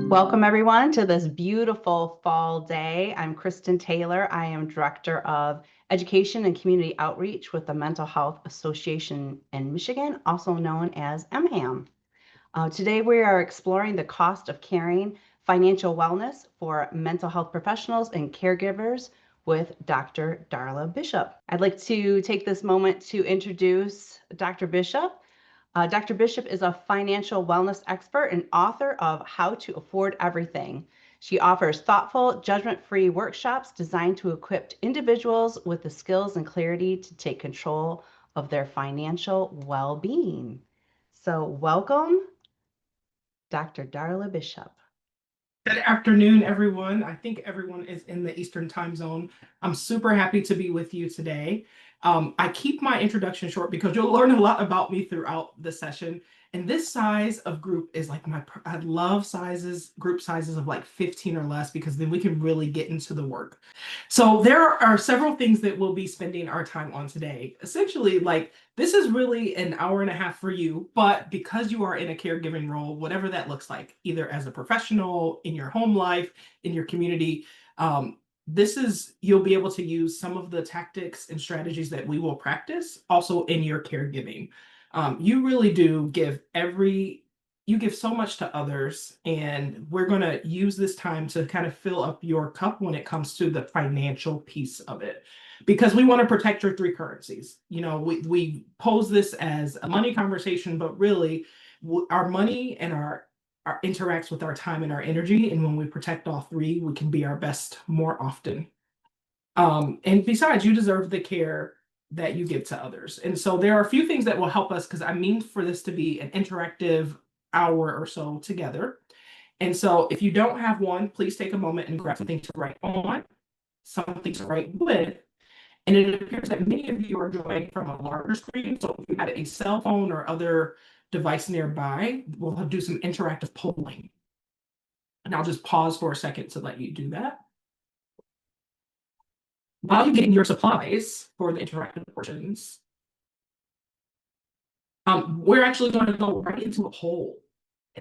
Welcome everyone to this beautiful fall day. I'm Kristen Taylor. I am Director of Education and Community Outreach with the Mental Health Association in Michigan, also known as MHAM. Today we are exploring the cost of caring, financial wellness for mental health professionals and caregivers with Dr. Darla Bishop. I'd like to take this moment to introduce Dr. Bishop. Dr. Bishop is a financial wellness expert and author of How to Afford Everything. She offers thoughtful, judgment-free workshops designed to equip individuals with the skills and clarity to take control of their financial well-being. So welcome, Dr. Darla Bishop. Good afternoon, everyone. I think everyone is in the Eastern time zone. I'm super happy to be with you today. I keep my introduction short because you'll learn a lot about me throughout the session. And this size of group is like I love group sizes of like 15 or less, because then we can really get into the work. So there are several things that we'll be spending our time on today. Essentially, like, this is really an hour and a half for you, but because you are in a caregiving role, whatever that looks like, either as a professional, in your home life, in your community, you'll be able to use some of the tactics and strategies that we will practice also in your caregiving. You really do you give so much to others, and we're going to use this time to kind of fill up your cup when it comes to the financial piece of it, because we want to protect your three currencies. You know, we pose this as a money conversation, but really our money and our interacts with our time and our energy, and when we protect all three, we can be our best more often. And besides, you deserve the care that you give to others. And so there are a few things that will help us, because I mean for this to be an interactive hour or so together. And so if you don't have one, please take a moment and grab something to write on, something to write with. And it appears that many of you are joining from a larger screen. So if you had a cell phone or other device nearby, we'll do some interactive polling. And I'll just pause for a second to let you do that. While you're getting your supplies for the interactive portions, we're actually going to go right into a poll.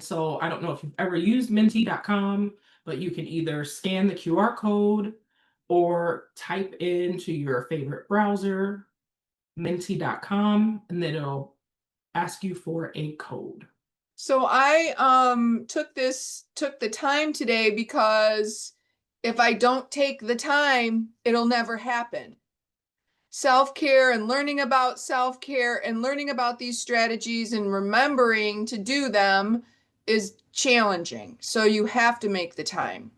So I don't know if you've ever used menti.com, but you can either scan the QR code or type into your favorite browser, menti.com, and then it'll ask you for a code. So I took the time today because if I don't take the time, it'll never happen. Self-care and learning about self-care and learning about these strategies and remembering to do them is challenging. So you have to make the time.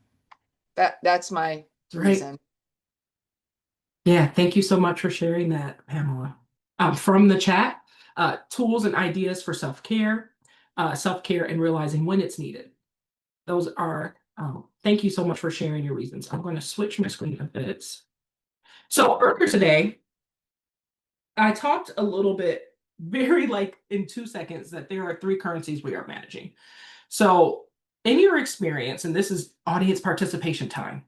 That's my reason. Yeah, thank you so much for sharing that, Pamela. From the chat, tools and ideas for self-care and realizing when it's needed. Those are, thank you so much for sharing your reasons. I'm going to switch my screen a bit. So earlier today, I talked a little bit, very like in 2 seconds, that there are three currencies we are managing. So in your experience, and this is audience participation time,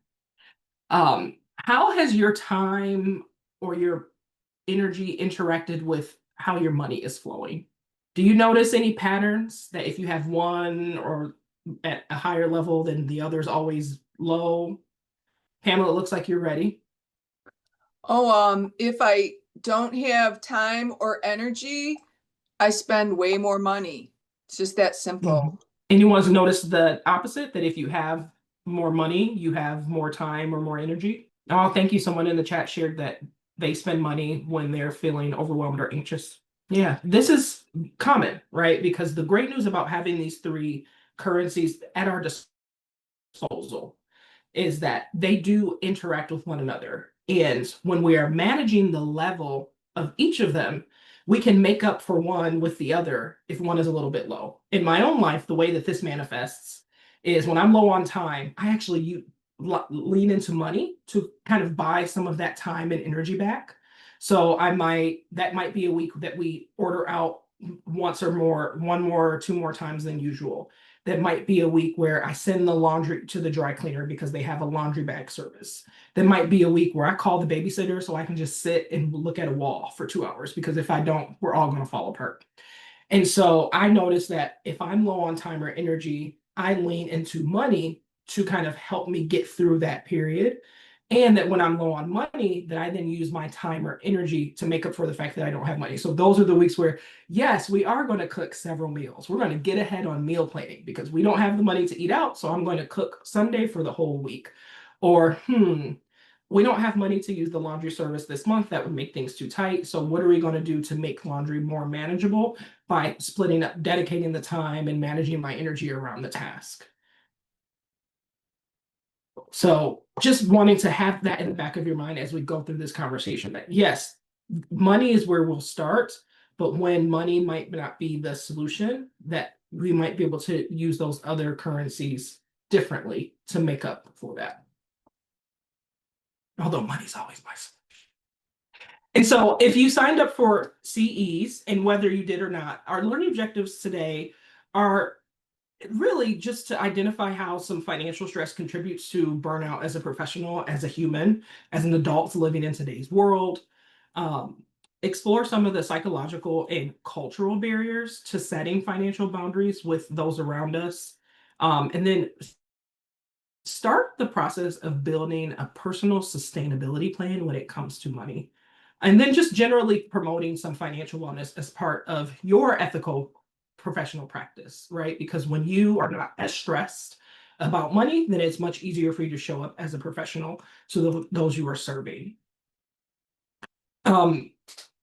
how has your time or your energy interacted with how your money is flowing? Do you notice any patterns that if you have one or at a higher level than the other's always low? Pamela, it looks like you're ready. Oh, if I don't have time or energy, I spend way more money. It's just that simple. Mm-hmm. And you want to notice the opposite, that if you have more money, you have more time or more energy? Oh, thank you. Someone in the chat shared that they spend money when they're feeling overwhelmed or anxious. Yeah, this is common, right? Because the great news about having these three currencies at our disposal is that they do interact with one another. And when we are managing the level of each of them, we can make up for one with the other if one is a little bit low. In my own life, the way that this manifests is when I'm low on time, I actually lean into money to kind of buy some of that time and energy back. So that might be a week that we order out once or more, one more or two more times than usual. That might be a week where I send the laundry to the dry cleaner because they have a laundry bag service. That might be a week where I call the babysitter so I can just sit and look at a wall for 2 hours, because if I don't, we're all going to fall apart. And so I notice that if I'm low on time or energy, I lean into money to kind of help me get through that period. And that when I'm low on money, that I then use my time or energy to make up for the fact that I don't have money. So those are the weeks where, yes, we are going to cook several meals. We're going to get ahead on meal planning because we don't have the money to eat out. So I'm going to cook Sunday for the whole week. Or, we don't have money to use the laundry service this month. That would make things too tight. So what are we going to do to make laundry more manageable by splitting up, dedicating the time and managing my energy around the task? So just wanting to have that in the back of your mind as we go through this conversation, that yes, money is where we'll start, but when money might not be the solution, that we might be able to use those other currencies differently to make up for that. Although money's always my solution. And so if you signed up for CEs, and whether you did or not, our learning objectives today are really just to identify how some financial stress contributes to burnout as a professional, as a human, as an adult living in today's world. Um, Explore some of the psychological and cultural barriers to setting financial boundaries with those around us. And then start the process of building a personal sustainability plan when it comes to money. And then just generally promoting some financial wellness as part of your ethical professional practice, right? Because when you are not as stressed about money, then it's much easier for you to show up as a professional to those you are serving. Um,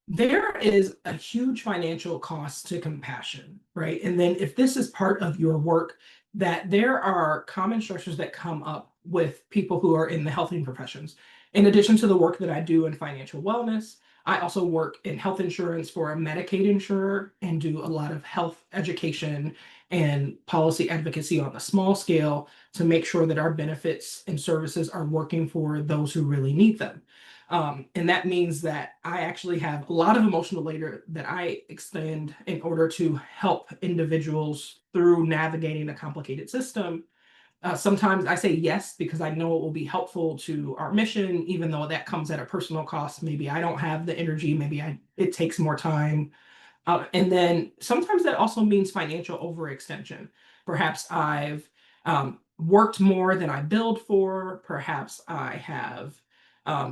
there is a huge financial cost to compassion, right? And then if this is part of your work, that there are common stressors that come up with people who are in the healthcare professions. In addition to the work that I do in financial wellness, I also work in health insurance for a Medicaid insurer and do a lot of health education and policy advocacy on a small scale to make sure that our benefits and services are working for those who really need them. And that means that I actually have a lot of emotional labor that I extend in order to help individuals through navigating a complicated system. Sometimes I say yes because I know it will be helpful to our mission, even though that comes at a personal cost. Maybe I don't have the energy, maybe it takes more time. And then sometimes that also means financial overextension. Perhaps I've worked more than I billed for. Perhaps I have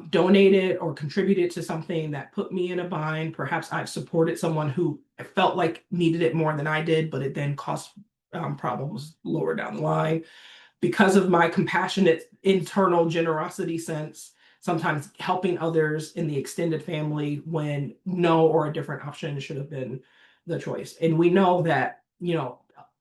donated or contributed to something that put me in a bind. Perhaps I've supported someone who felt like needed it more than I did, but it then caused problems lower down the line. Because of my compassionate internal generosity sense, sometimes helping others in the extended family when no or a different option should have been the choice. And we know that,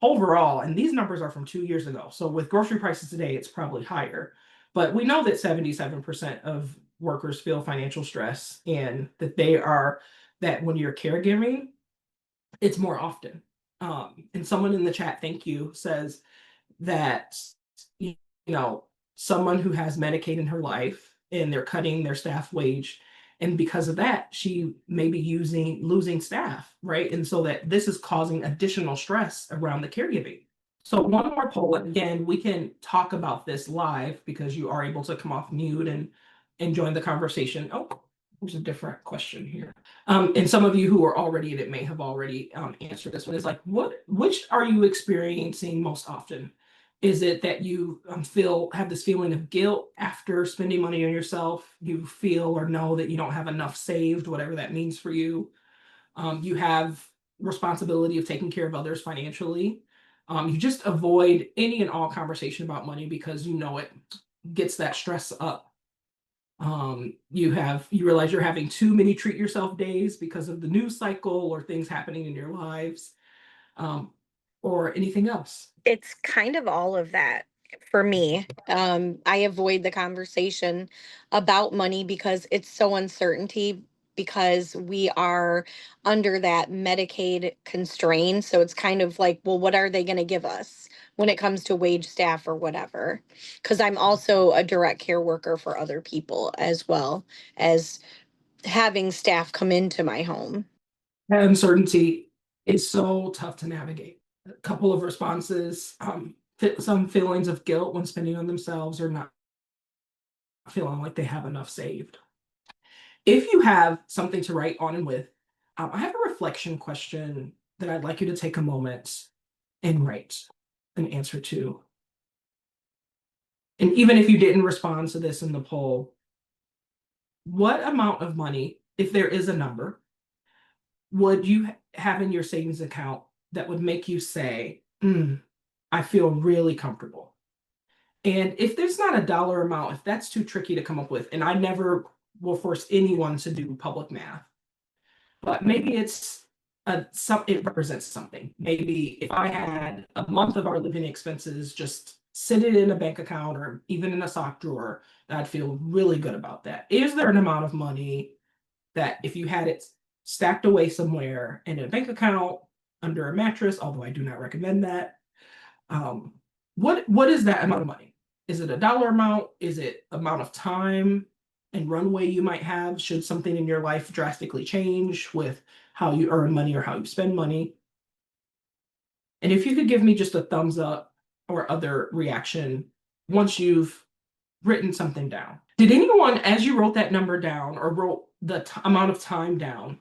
overall, and these numbers are from 2 years ago. So with grocery prices today, it's probably higher. But we know that 77% of workers feel financial stress, and that when you're caregiving, it's more often. And someone in the chat, thank you, says that you know someone who has Medicaid in her life and they're cutting their staff wage, and because of that she may be losing staff, right? And so that this is causing additional stress around the caregiving. So one more poll, again, we can talk about this live because you are able to come off mute and join the conversation. Oh, there's a different question here. And some of you who are already in it may have already answered this one. Is like, which are you experiencing most often? Is it that you have this feeling of guilt after spending money on yourself? You feel or know that you don't have enough saved, whatever that means for you. You have responsibility of taking care of others financially. You just avoid any and all conversation about money because it gets that stress up. You realize you're having too many treat yourself days because of the news cycle or things happening in your lives, or anything else. It's kind of all of that for me. I avoid the conversation about money because it's so uncertainty because we are under that Medicaid constraint. So it's kind of like, well, what are they going to give us when it comes to wage staff or whatever? Because I'm also a direct care worker for other people as well as having staff come into my home. That uncertainty is so tough to navigate. A couple of responses, some feelings of guilt when spending on themselves or not feeling like they have enough saved. If you have something to write on and with, I have a reflection question that I'd like you to take a moment and write. an answer to. And even if you didn't respond to this in the poll, what amount of money, if there is a number, would you have in your savings account that would make you say, I feel really comfortable? And if there's not a dollar amount, if that's too tricky to come up with, and I never will force anyone to do public math, but maybe it's it represents something. Maybe if I had a month of our living expenses just sitting in a bank account or even in a sock drawer, I'd feel really good about that. Is there an amount of money that if you had it stacked away somewhere in a bank account under a mattress, although I do not recommend that, what is that amount of money? Is it a dollar amount? Is it amount of time and runway you might have should something in your life drastically change with how you earn money or how you spend money? And if you could give me just a thumbs up or other reaction once you've written something down. Did anyone, as you wrote that number down or wrote the amount of time down,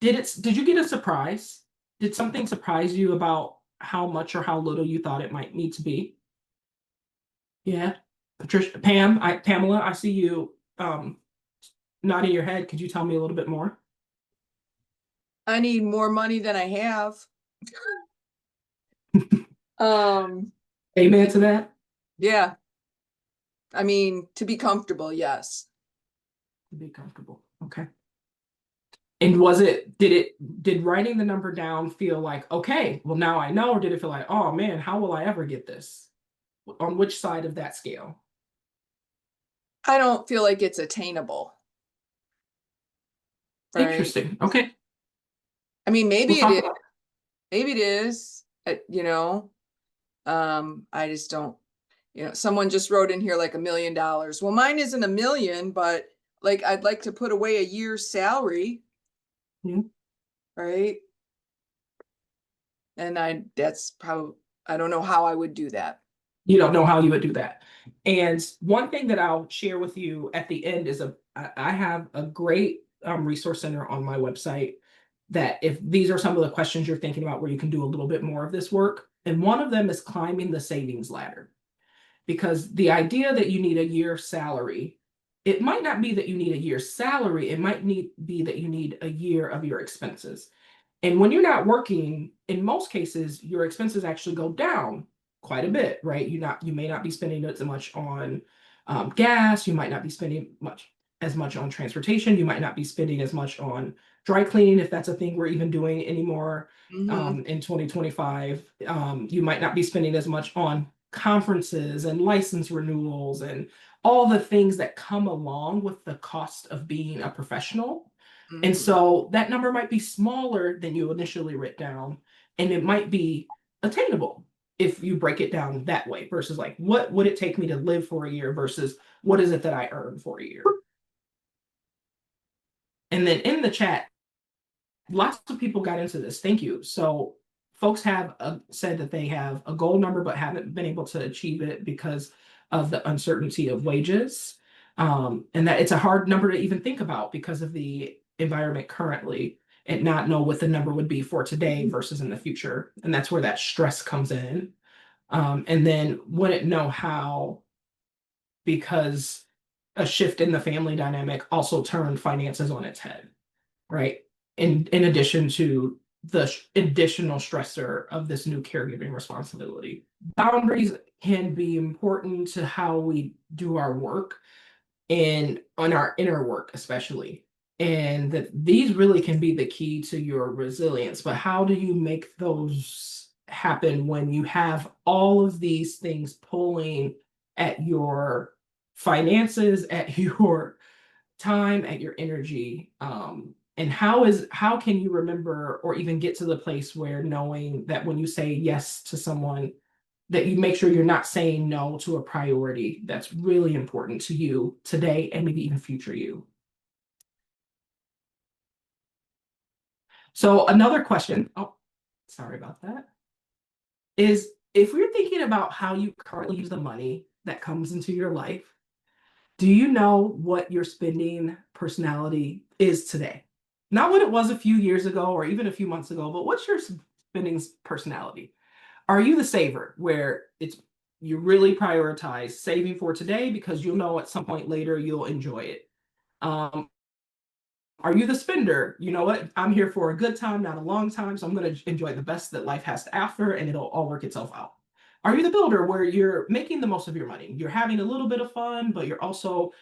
did you get a surprise? Did something surprise you about how much or how little you thought it might need to be? Yeah. Patricia, Pamela, I see you nodding your head. Could you tell me a little bit more? I need more money than I have. Amen to that. Yeah. I mean, to be comfortable, yes. To be comfortable. Okay. And did writing the number down feel like, okay, well, now I know, or did it feel like, oh man, how will I ever get this? On which side of that scale? I don't feel like it's attainable. Right? Interesting. Okay. I mean, maybe We'll it talk is. Maybe it is. You know, I just don't, someone just wrote in here like $1 million. Well, mine isn't $1 million, but like I'd like to put away a year's salary. Right. And that's probably, I don't know how I would do that. You don't know how you would do that. And one thing that I'll share with you at the end is I have a great resource center on my website that if these are some of the questions you're thinking about where you can do a little bit more of this work. And one of them is climbing the savings ladder. Because the idea that you need a year's salary, it might not be that you need a year's salary, it might be that you need a year of your expenses. And when you're not working, in most cases, your expenses actually go down quite a bit, right? You may not be spending as much on gas, you might not be spending as much on transportation, you might not be spending as much on dry cleaning, if that's a thing we're even doing anymore in 2025. You might not be spending as much on conferences and license renewals and all the things that come along with the cost of being a professional. And so that number might be smaller than you initially wrote down, and it might be attainable if you break it down that way versus like, what would it take me to live for a year versus what is it that I earn for a year? And then in the chat, lots of people got into this. Thank you. So folks have said that they have a goal number but haven't been able to achieve it because of the uncertainty of wages. And that it's a hard number to even think about because of the environment currently and not know what the number would be for today versus in the future. And that's where that stress comes in. And then wouldn't know how, because a shift in the family dynamic also turned finances on its head, right? In addition to the additional stressor of this new caregiving responsibility. Boundaries can be important to how we do our work and on our inner work, especially. And that these really can be the key to your resilience. But how do you make those happen when you have all of these things pulling at your finances, at your time, at your energy? And how can you remember or even get to the place where knowing that when you say yes to someone, that you make sure you're not saying no to a priority that's really important to you today and maybe even future you? So another question, oh, sorry about that, is if we're thinking about how you currently use the money that comes into your life, do you know what your spending personality is today? Not what it was a few years ago or even a few months ago, but what's your spending personality? Are you the saver where you really prioritize saving for today because you'll know at some point later you'll enjoy it? Are you the spender? You know what? I'm here for a good time, not a long time. So I'm going to enjoy the best that life has to offer and it'll all work itself out. Are you the builder where you're making the most of your money? You're having a little bit of fun, but you're also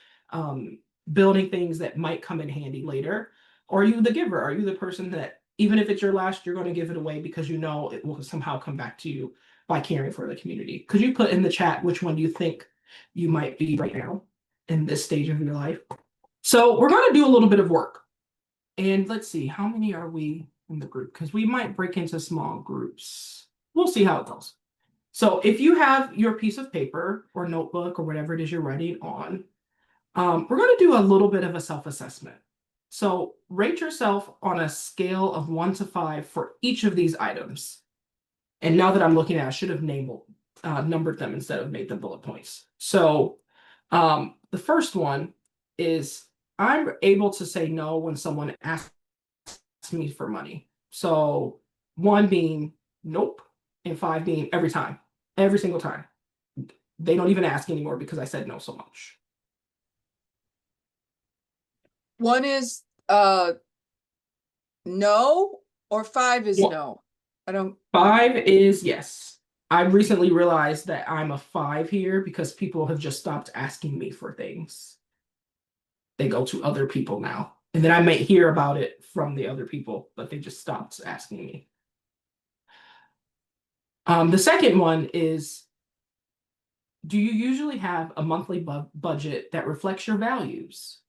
building things that might come in handy later? Or are you the giver? Are you the person that even if it's your last, you're going to give it away because you know it will somehow come back to you by caring for the community? Could you put in the chat which one do you think you might be right now in this stage of your life? So we're going to do a little bit of work. And let's see, how many are we in the group? Because we might break into small groups. We'll see how it goes. So if you have your piece of paper or notebook or whatever it is you're writing on, we're going to do a little bit of a self-assessment. So rate yourself on a scale of 1 to 5 for each of these items. And now that I'm looking at it, I should have numbered them instead of made them bullet points. So the first one is I'm able to say no when someone asks me for money. So 1 being nope, and 5 being every time, every single time. They don't even ask anymore because I said no so much. 1 is no, or 5 is Well, no. I don't. 5 is yes. I recently realized that I'm a 5 here because people have just stopped asking me for things. They go to other people now. And then I might hear about it from the other people, but they just stopped asking me. The second one is, do you usually have a monthly budget that reflects your values?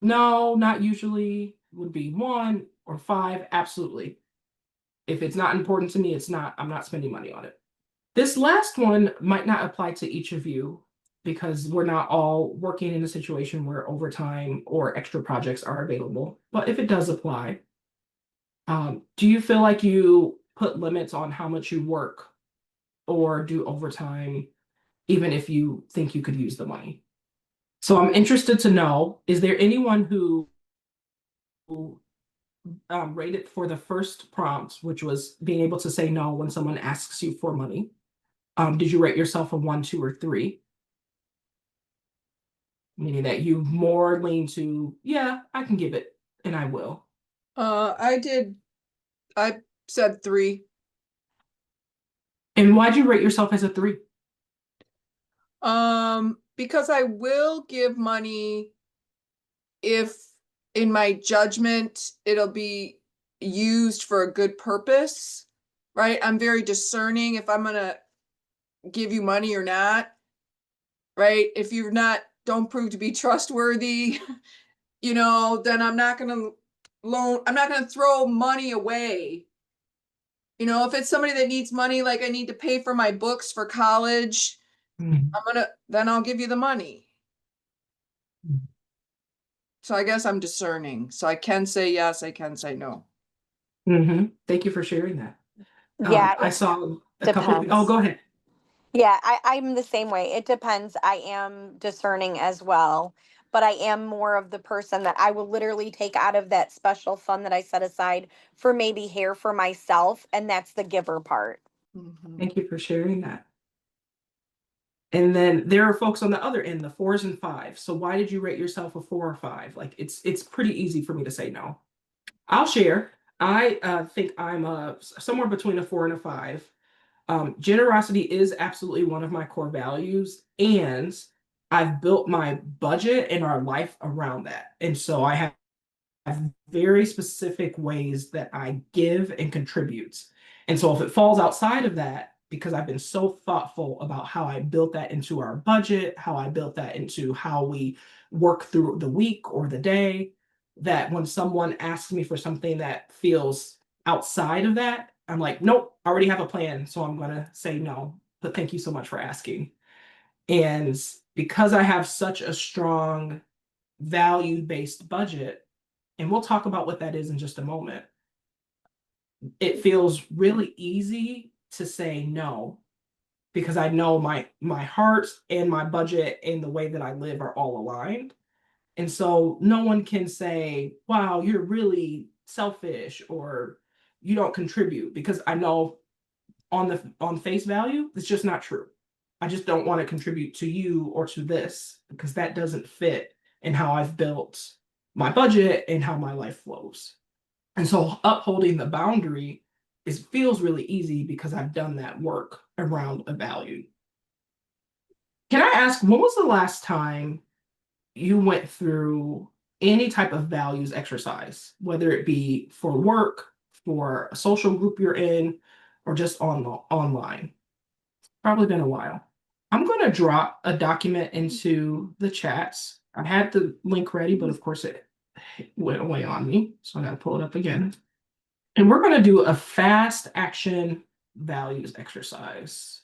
No, not usually. Would be 1 or 5, absolutely. If it's not important to me, I'm not spending money on it. This last one might not apply to each of you because we're not all working in a situation where overtime or extra projects are available. But if it does apply, do you feel like you put limits on how much you work or do overtime, even if you think you could use the money? So I'm interested to know, is there anyone who rated for the first prompt, which was being able to say no when someone asks you for money? Did you rate yourself a 1, 2, or 3? Meaning that you more lean to, yeah, I can give it and I will. I said 3. And why'd you rate yourself as a 3? Because I will give money if in my judgment it'll be used for a good purpose, right? I'm very discerning if I'm gonna give you money or not, right? If you're not, don't prove to be trustworthy, then I'm not gonna throw money away. If it's somebody that needs money, like I need to pay for my books for college, then I'll give you the money. So I guess I'm discerning. So I can say yes, I can say no. Thank you for sharing that. Yeah, I it saw a couple. depends. Oh, go ahead. Yeah, I'm the same way. It depends. I am discerning as well, but I am more of the person that I will literally take out of that special fund that I set aside for maybe hair for myself, and that's the giver part. Thank you for sharing that. And then there are folks on the other end, the 4s and 5s. So why did you rate yourself a 4 or 5? Like it's pretty easy for me to say no. I'll share. I think I'm somewhere between a 4 and a 5. Generosity is absolutely one of my core values, and I've built my budget and our life around that. And so I have very specific ways that I give and contribute. And so if it falls outside of that, because I've been so thoughtful about how I built that into our budget, how I built that into how we work through the week or the day, that when someone asks me for something that feels outside of that, I'm like, nope, I already have a plan. So I'm going to say no, but thank you so much for asking. And because I have such a strong value-based budget, and we'll talk about what that is in just a moment, it feels really easy to say no because I know my heart and my budget and the way that I live are all aligned. And so no one can say, wow, you're really selfish or you don't contribute, because I know on face value, it's just not true. I just don't want to contribute to you or to this, because that doesn't fit in how I've built my budget and how my life flows. And so upholding the boundary feels really easy because I've done that work around a value. Can I ask, when was the last time you went through any type of values exercise, whether it be for work, for a social group you're in, or just online? Probably been a while. I'm going to drop a document into the chats. I had the link ready, but of course it went away on me, so I got to pull it up again. And we're going to do a fast action values exercise.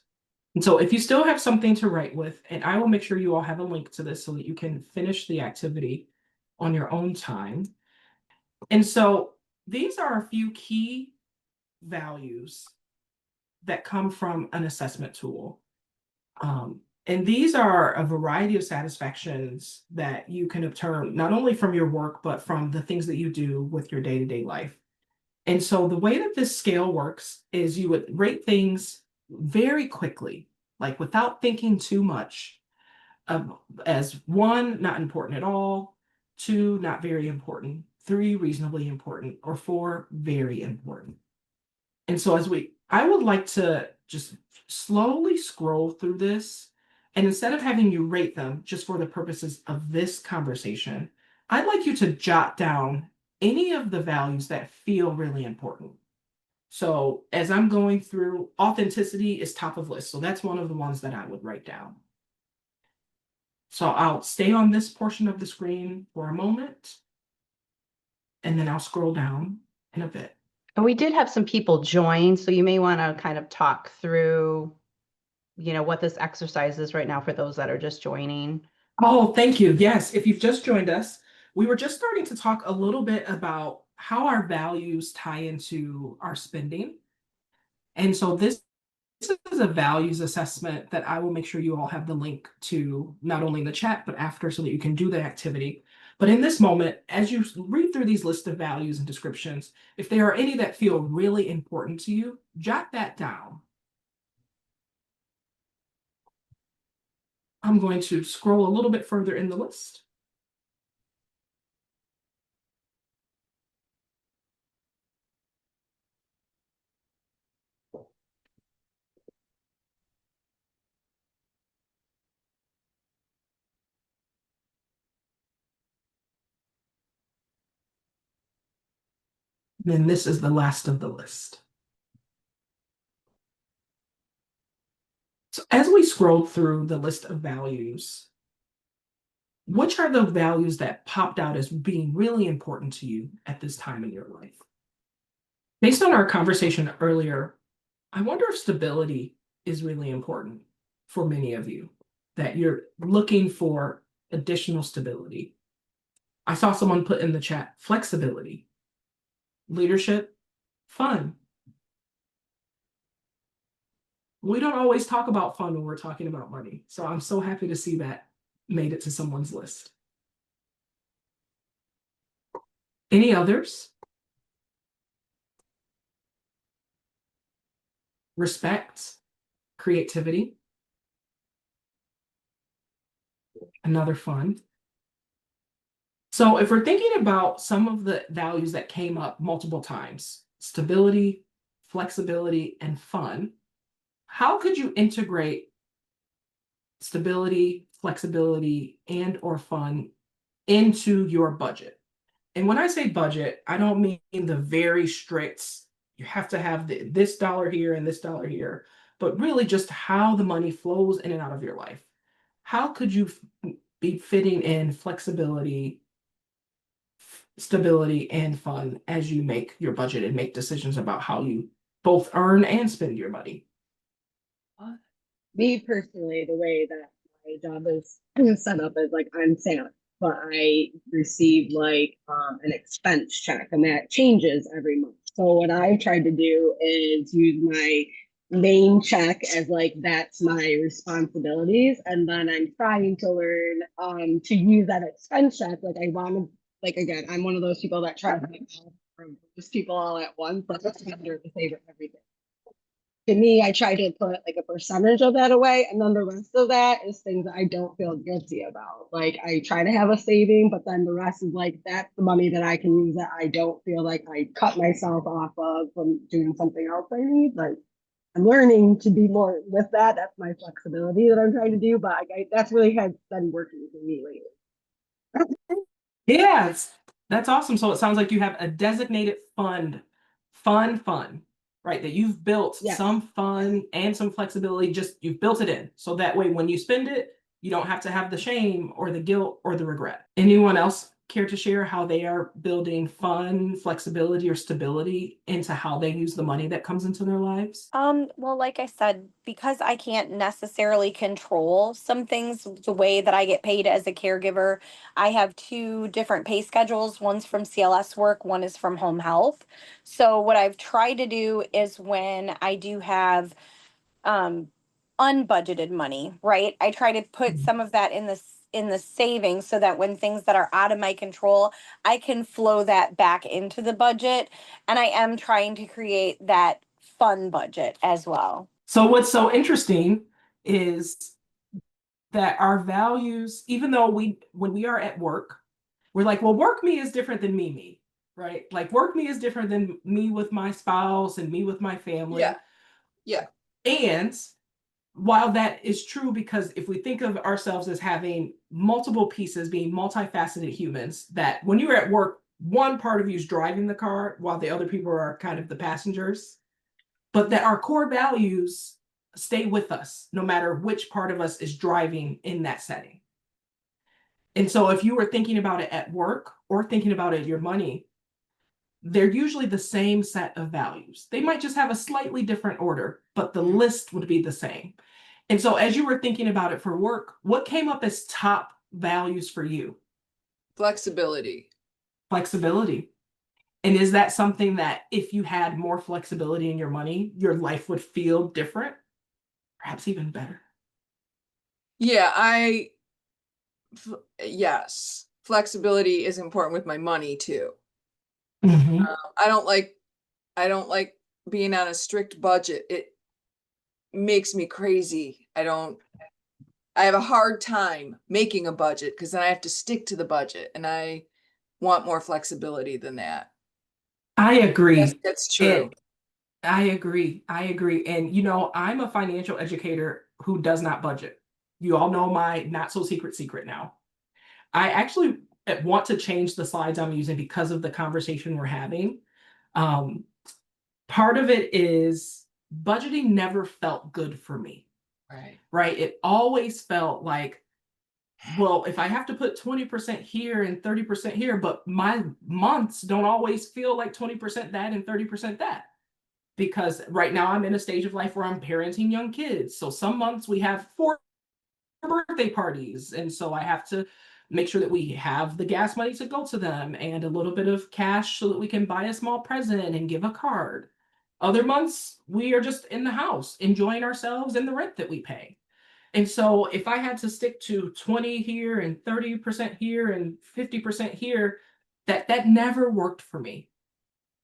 And so if you still have something to write with, and I will make sure you all have a link to this so that you can finish the activity on your own time. And so these are a few key values that come from an assessment tool. And these are a variety of satisfactions that you can obtain not only from your work, but from the things that you do with your day-to-day life. And so the way that this scale works is you would rate things very quickly, like without thinking too much, as 1, not important at all, 2, not very important, 3, reasonably important, or 4, very important. And so I would like to just slowly scroll through this. And instead of having you rate them just for the purposes of this conversation, I'd like you to jot down any of the values that feel really important. So as I'm going through, authenticity is top of list. So that's one of the ones that I would write down. So I'll stay on this portion of the screen for a moment, and then I'll scroll down in a bit. And we did have some people join, so you may want to kind of talk through, what this exercise is right now for those that are just joining. Oh, thank you. Yes, if you've just joined us, we were just starting to talk a little bit about how our values tie into our spending. And so this is a values assessment that I will make sure you all have the link to, not only in the chat, but after, so that you can do the activity. But in this moment, as you read through these lists of values and descriptions, if there are any that feel really important to you, jot that down. I'm going to scroll a little bit further in the list. Then this is the last of the list. So as we scroll through the list of values, which are the values that popped out as being really important to you at this time in your life? Based on our conversation earlier, I wonder if stability is really important for many of you, that you're looking for additional stability. I saw someone put in the chat, flexibility, leadership, fun. We don't always talk about fun when we're talking about money. So I'm so happy to see that made it to someone's list. Any others? Respect, creativity, another fun. So if we're thinking about some of the values that came up multiple times, stability, flexibility, and fun, how could you integrate stability, flexibility, and or fun into your budget? And when I say budget, I don't mean the very strict, you have to have this dollar here and this dollar here, but really just how the money flows in and out of your life. How could you be fitting in flexibility, stability, and fun as you make your budget and make decisions about how you both earn and spend your money? Me personally, the way that my job is set up is like I'm Sam, but I receive like an expense check, and that changes every month. So what I've tried to do is use my main check as like that's my responsibilities, and then I'm trying to learn to use that expense check. Like I want to, like again, I'm one of those people that try to make from just people all at once, but it's under to save everything. To me, I try to put like a percentage of that away, and then the rest of that is things that I don't feel guilty about. Like I try to have a saving, but then the rest is like that's the money that I can use that I don't feel like I cut myself off of from doing something else I need. Like I'm learning to be more with that. That's my flexibility that I'm trying to do, but that's really has been working for me lately. Yes, that's awesome. So it sounds like you have a designated fund, right? That you've built Yes. some fun and some flexibility, just you've built it in. So that way, when you spend it, you don't have to have the shame or the guilt or the regret. Anyone else care to share how they are building fun, flexibility, or stability into how they use the money that comes into their lives? Well, like I said, because I can't necessarily control some things the way that I get paid as a caregiver, I have two different pay schedules. One's from CLS work, one is from home health. So what I've tried to do is when I do have um unbudgeted money, right? I try to put some of that in the savings so that when things that are out of my control, I can flow that back into the budget. And I am trying to create that fun budget as well. So what's so interesting is that our values, even though when we are at work, we're like, well, work me is different than me, right? Like work me is different than me with my spouse and me with my family. Yeah. And while that is true, because if we think of ourselves as having multiple pieces, being multifaceted humans, that when you're at work, one part of you is driving the car while the other people are kind of the passengers, but that our core values stay with us no matter which part of us is driving in that setting. And so if you were thinking about it at work or thinking about it your money, they're usually the same set of values. They might just have a slightly different order, but the list would be the same. And so as you were thinking about it for work, what came up as top values for you? Flexibility. Flexibility. And is that something that if you had more flexibility in your money, your life would feel different? Perhaps even better? Yeah, yes. Flexibility is important with my money too. Mm-hmm. I don't like being on a strict budget. It makes me crazy. I have a hard time making a budget because then I have to stick to the budget, and I want more flexibility than that. I agree. Yes, that's true. I agree. I agree. And, you know, I'm a financial educator who does not budget. You all know my not so secret now. I actually want to change the slides I'm using because of the conversation we're having. Um, Part of it is budgeting never felt good for me, right? It always felt like, well, if I have to put 20% here and 30% here, but my months don't always feel like 20% that and 30% that. Because right now I'm in a stage of life where I'm parenting young kids. So some months we have 4 birthday parties. And so I have to make sure that we have the gas money to go to them and a little bit of cash so that we can buy a small present and give a card. Other months we are just in the house enjoying ourselves and the rent that we pay. And so if I had to stick to 20 here and 30% here and 50% here, that never worked for me.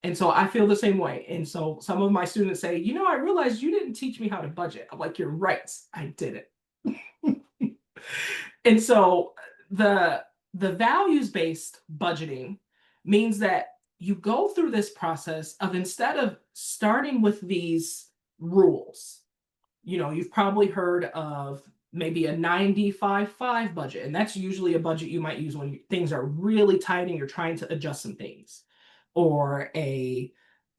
And so I feel the same way. And so some of my students say, you know, I realized you didn't teach me how to budget. I'm like, you're right, I didn't. And so the values-based budgeting means that you go through this process of, instead of starting with these rules, you know, you've probably heard of maybe a 90-5-5 budget. And that's usually a budget you might use when things are really tight and you're trying to adjust some things. Or a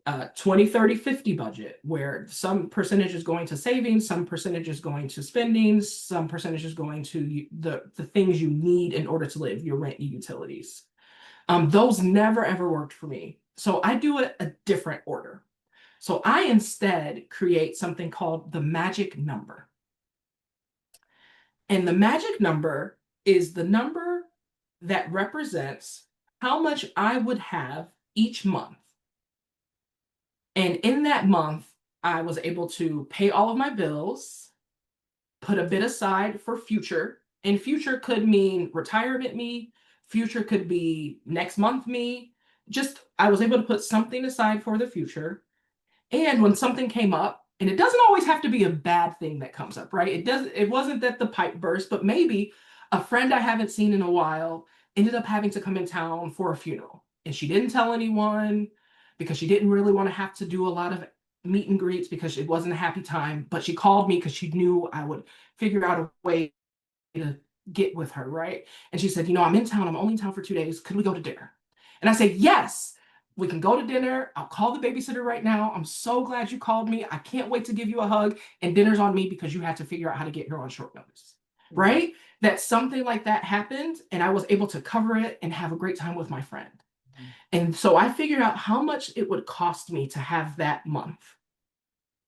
20-30-50 budget, where some percentage is going to savings, some percentage is going to spending, some percentage is going to the things you need in order to live, your rent, your utilities. Those never ever worked for me. So I do it a different order. So I instead create something called the magic number. And the magic number is the number that represents how much I would have each month. And in that month, I was able to pay all of my bills, put a bit aside for future. And future could mean retirement me, future could be next month me, I was able to put something aside for the future. And when something came up, and it doesn't always have to be a bad thing that comes up, right? It wasn't that the pipe burst, but maybe a friend I haven't seen in a while ended up having to come in town for a funeral. And she didn't tell anyone because she didn't really want to have to do a lot of meet and greets because it wasn't a happy time. But she called me because she knew I would figure out a way to get with her, right? And she said, I'm in town. I'm only in town for 2 days. Could we go to dinner? And I said, yes, we can go to dinner. I'll call the babysitter right now. I'm so glad you called me. I can't wait to give you a hug. And dinner's on me because you had to figure out how to get here on short notice, right? That something like that happened and I was able to cover it and have a great time with my friend. And so I figured out how much it would cost me to have that month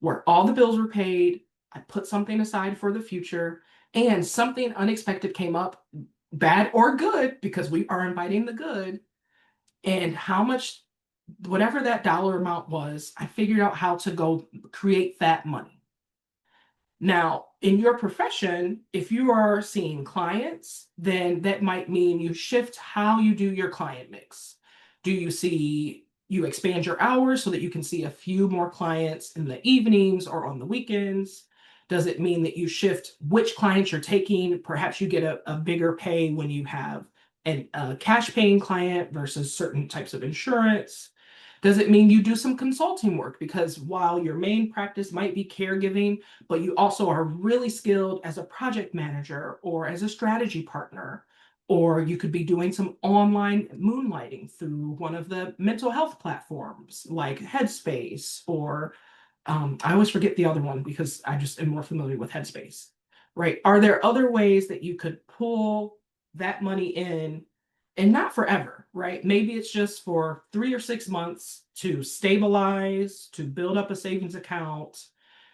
where all the bills were paid. I put something aside for the future and something unexpected came up, bad or good, because we are inviting the good. And how much, whatever that dollar amount was, I figured out how to go create that money. Now, in your profession, if you are seeing clients, then that might mean you shift how you do your client mix. Do you expand your hours so that you can see a few more clients in the evenings or on the weekends? Does it mean that you shift which clients you're taking? Perhaps you get a bigger pay when you have a cash paying client versus certain types of insurance. Does it mean you do some consulting work? Because while your main practice might be caregiving, but you also are really skilled as a project manager or as a strategy partner, or you could be doing some online moonlighting through one of the mental health platforms like Headspace, or I always forget the other one because I just am more familiar with Headspace, right? Are there other ways that you could pull that money in and not forever, right? Maybe it's just for 3 or 6 months to stabilize, to build up a savings account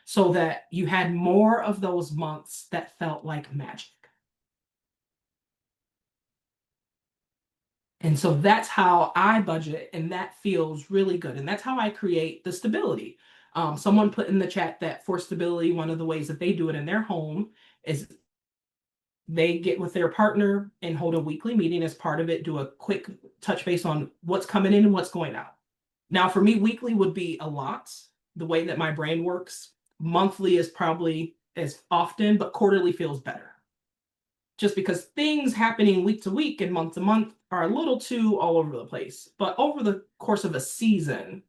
so that you had more of those months that felt like magic. And so that's how I budget, and that feels really good. And that's how I create the stability. Someone put in the chat that for stability, one of the ways that they do it in their home is they get with their partner and hold a weekly meeting. As part of it, do a quick touch base on what's coming in and what's going out. Now, for me, weekly would be a lot. The way that my brain works, monthly is probably as often, but quarterly feels better. Just because things happening week to week and month to month are a little too all over the place. But over the course of a season,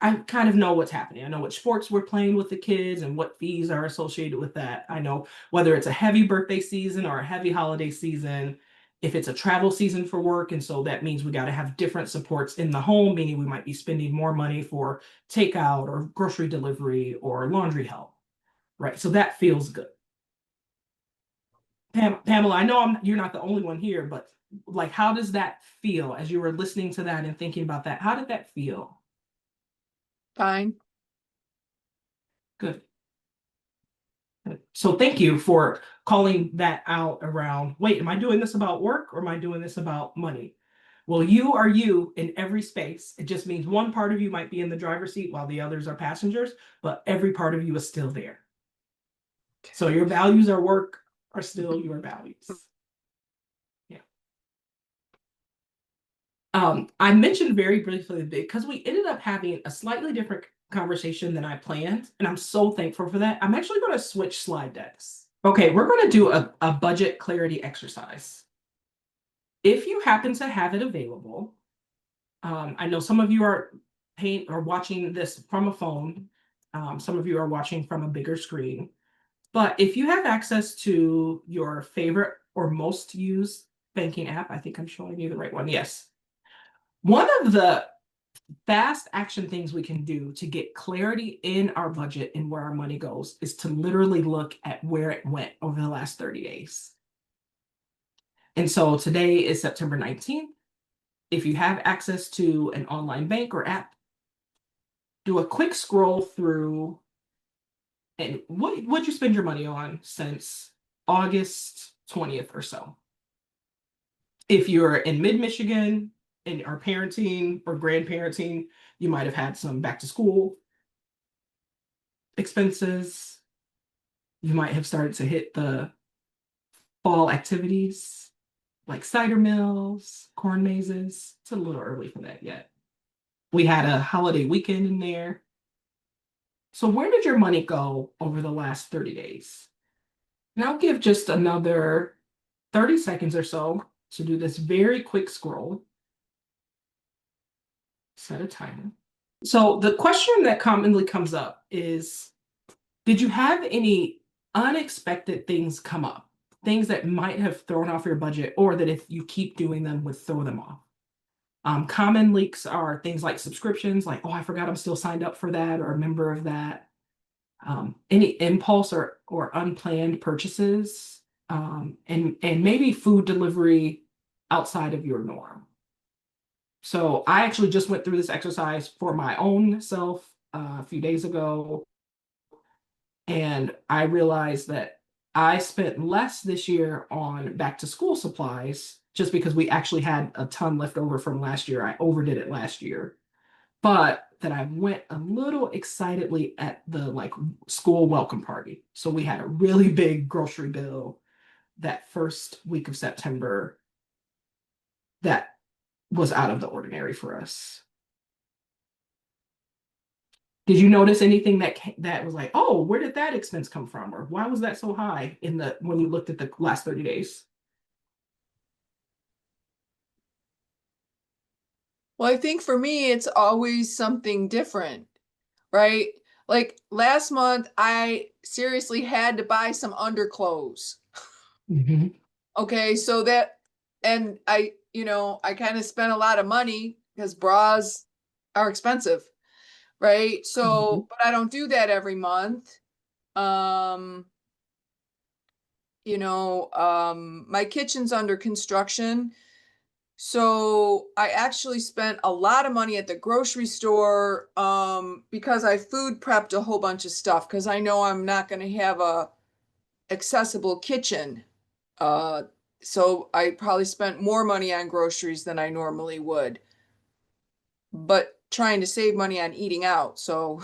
I kind of know what's happening. I know which sports we're playing with the kids and what fees are associated with that. I know whether it's a heavy birthday season or a heavy holiday season, if it's a travel season for work. And so that means we got to have different supports in the home, meaning we might be spending more money for takeout or grocery delivery or laundry help, right? So that feels good. Pamela, I know you're not the only one here, but like, how does that feel as you were listening to that and thinking about that? How did that feel? Fine. Good. So thank you for calling that out around, wait, am I doing this about work or am I doing this about money? Well, you are you in every space. It just means one part of you might be in the driver's seat while the others are passengers, but every part of you is still there. So your values at work are still your values. Yeah. I mentioned very briefly because we ended up having a slightly different conversation than I planned, and I'm so thankful for that. I'm actually going to switch slide decks. Okay, we're going to do a budget clarity exercise. If you happen to have it available, I know some of you are watching this from a phone. Some of you are watching from a bigger screen. But if you have access to your favorite or most used banking app, I think I'm showing you the right one. Yes. One of the fast action things we can do to get clarity in our budget and where our money goes is to literally look at where it went over the last 30 days. And so today is September 19th. If you have access to an online bank or app, do a quick scroll through and what would you spend your money on since August 20th or so? If you're in mid-Michigan and are parenting or grandparenting, you might have had some back to school expenses. You might have started to hit the fall activities. like cider mills, corn mazes. It's a little early for that yet. We had a holiday weekend in there. So where did your money go over the last 30 days? And I'll give just another 30 seconds or so to do this very quick scroll. Set a timer. So the question that commonly comes up is, did you have any unexpected things come up? Things that might have thrown off your budget, or that if you keep doing them would throw them off? Common leaks are things like subscriptions, like, oh, I forgot I'm still signed up for that or a member of that. Any impulse or unplanned purchases, and maybe food delivery outside of your norm. So I actually just went through this exercise for my own self a few days ago, and I realized that I spent less this year on back to school supplies just because we actually had a ton left over from last year. I overdid it last year, but that I went a little excitedly at the school welcome party. So we had a really big grocery bill that first week of September that was out of the ordinary for us. Did you notice anything that was like, oh, where did that expense come from? Or why was that so high when you looked at the last 30 days? Well, I think for me, it's always something different, right? Like last month, I seriously had to buy some underclothes. Mm-hmm. Okay, so and I kind of spent a lot of money because bras are expensive, right? So, but I don't do that every month. My kitchen's under construction. So I actually spent a lot of money at the grocery store because I food prepped a whole bunch of stuff because I know I'm not going to have a accessible kitchen. So I probably spent more money on groceries than I normally would, but trying to save money on eating out. So